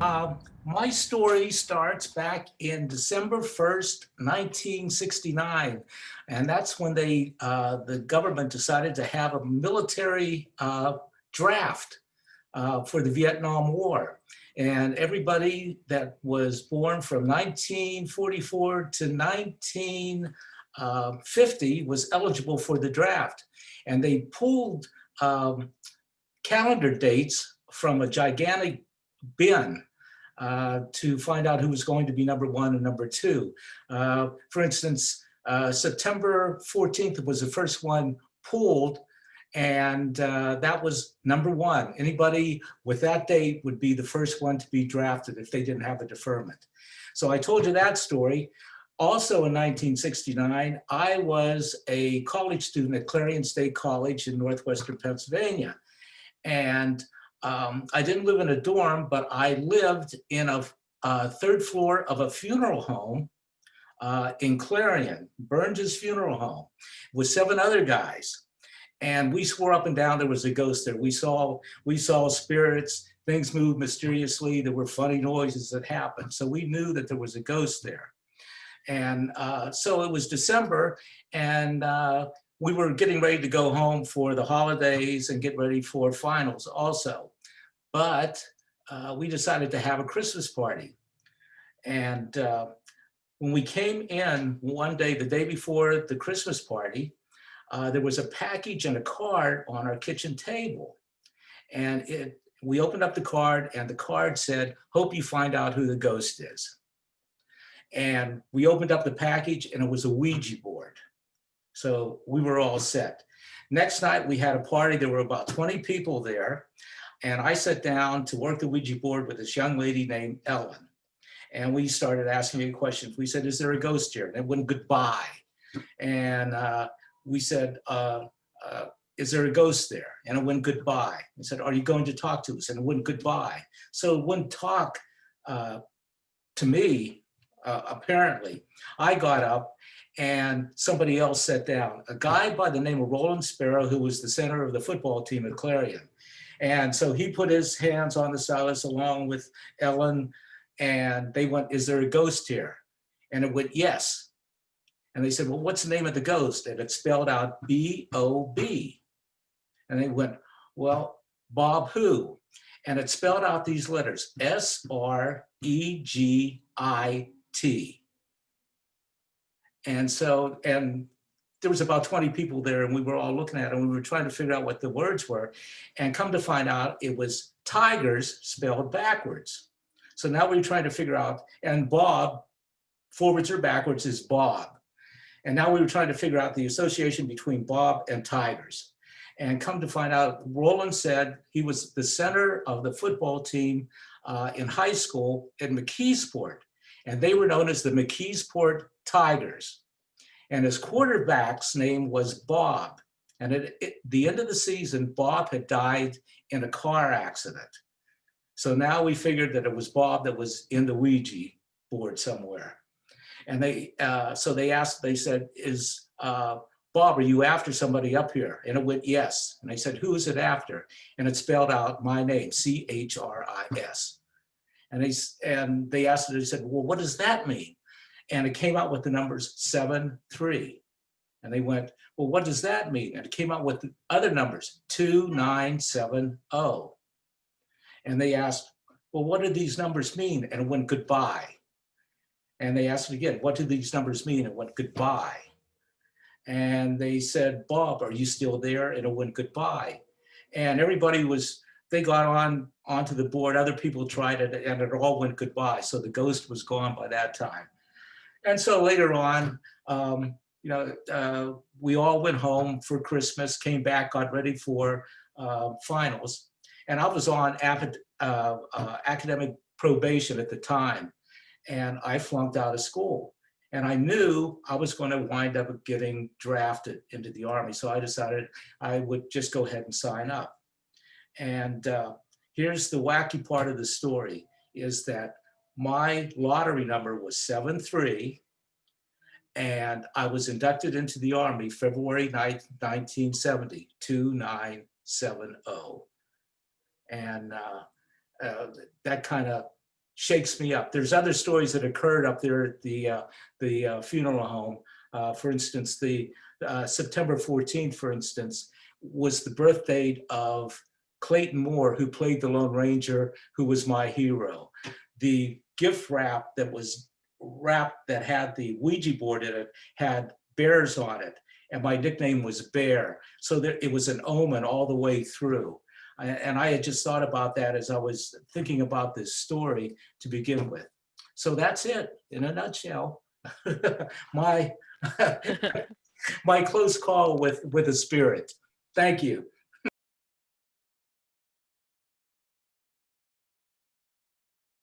My story starts back in December 1st, 1969, and that's when the government decided to have a military draft for the Vietnam War. And everybody that was born from 1944 to 1950 was eligible for the draft. And they pulled calendar dates from a gigantic bin to find out who was going to be number one and number two. For instance, September 14th was the first one pulled, and that was number one. Anybody with that date would be the first one to be drafted if they didn't have a deferment. So I told you that story. Also in 1969, I was a college student at Clarion State College in Northwestern Pennsylvania. And I didn't live in a dorm, but I lived in a third floor of a funeral home in Clarion, Burns's funeral home, with 7 other guys. And we swore up and down there was a ghost there. We saw spirits, things moved mysteriously. There were funny noises that happened. So we knew that there was a ghost there. And so it was December, and we were getting ready to go home for the holidays and get ready for finals also. But we decided to have a Christmas party. And when we came in one day, the day before the Christmas party, there was a package and a card on our kitchen table. And we opened up the card, and the card said, "Hope you find out who the ghost is." And we opened up the package, and it was a Ouija board. So we were all set. Next night, we had a party. There were about 20 people there. And I sat down to work the Ouija board with this young lady named Ellen. And we started asking her questions. We said, "Is there a ghost here?" And it went goodbye. And we said, "Is there a ghost there?" And it went goodbye. We said, "Are you going to talk to us?" And it went goodbye. So it wouldn't talk to me, apparently. I got up, and somebody else sat down, a guy by the name of Roland Sparrow, who was the center of the football team at Clarion. And so he put his hands on the stylus along with Ellen, and they went, "Is there a ghost here?" And it went, "Yes." And they said, "Well, what's the name of the ghost?" And it spelled out B-O-B. And they went, "Well, Bob who?" And it spelled out these letters, S-R-E-G-I-T. And so, and there was about 20 people there, and we were all looking at it, and we were trying to figure out what the words were. And come to find out, it was tigers spelled backwards. So now we were trying to figure out, and Bob, forwards or backwards, is Bob. And now we were trying to figure out the association between Bob and tigers. And come to find out, Roland said he was the center of the football team in high school in McKeesport. And they were known as the McKeesport Tigers. And his quarterback's name was Bob. And at the end of the season, Bob had died in a car accident. So now we figured that it was Bob that was in the Ouija board somewhere. And they said, "Is Bob, are you after somebody up here?" And it went, "Yes." And they said, "Who is it after?" And it spelled out my name, C-H-R-I-S. And they asked it, they said, "Well, what does that mean?" And it came out with the numbers 7-3. And they went, "Well, what does that mean?" And it came out with the other numbers, 2970. And they asked, "Well, what do these numbers mean?" And it went goodbye. And they asked it again, "What do these numbers mean?" And it went goodbye. And they said, "Bob, are you still there?" And it went goodbye. And they got onto the board. Other people tried it, and it all went goodbye. So the ghost was gone by that time. And so later on, we all went home for Christmas, came back, got ready for finals. And I was on academic probation at the time, and I flunked out of school. And I knew I was going to wind up getting drafted into the Army. So I decided I would just go ahead and sign up. And here's the wacky part of the story, is that my lottery number was 7-3, and I was inducted into the Army February 9th, 1970, 2970. And that kind of shakes me up. There's other stories that occurred up there at the funeral home. For instance, the September 14th, for instance, was the birth date of Clayton Moore, who played the Lone Ranger, who was my hero. The gift wrap that was wrapped that had the Ouija board in it had bears on it, and my nickname was Bear. So it was an omen all the way through. And I had just thought about that as I was thinking about this story to begin with. So that's it in a nutshell. my my close call with a spirit. Thank you.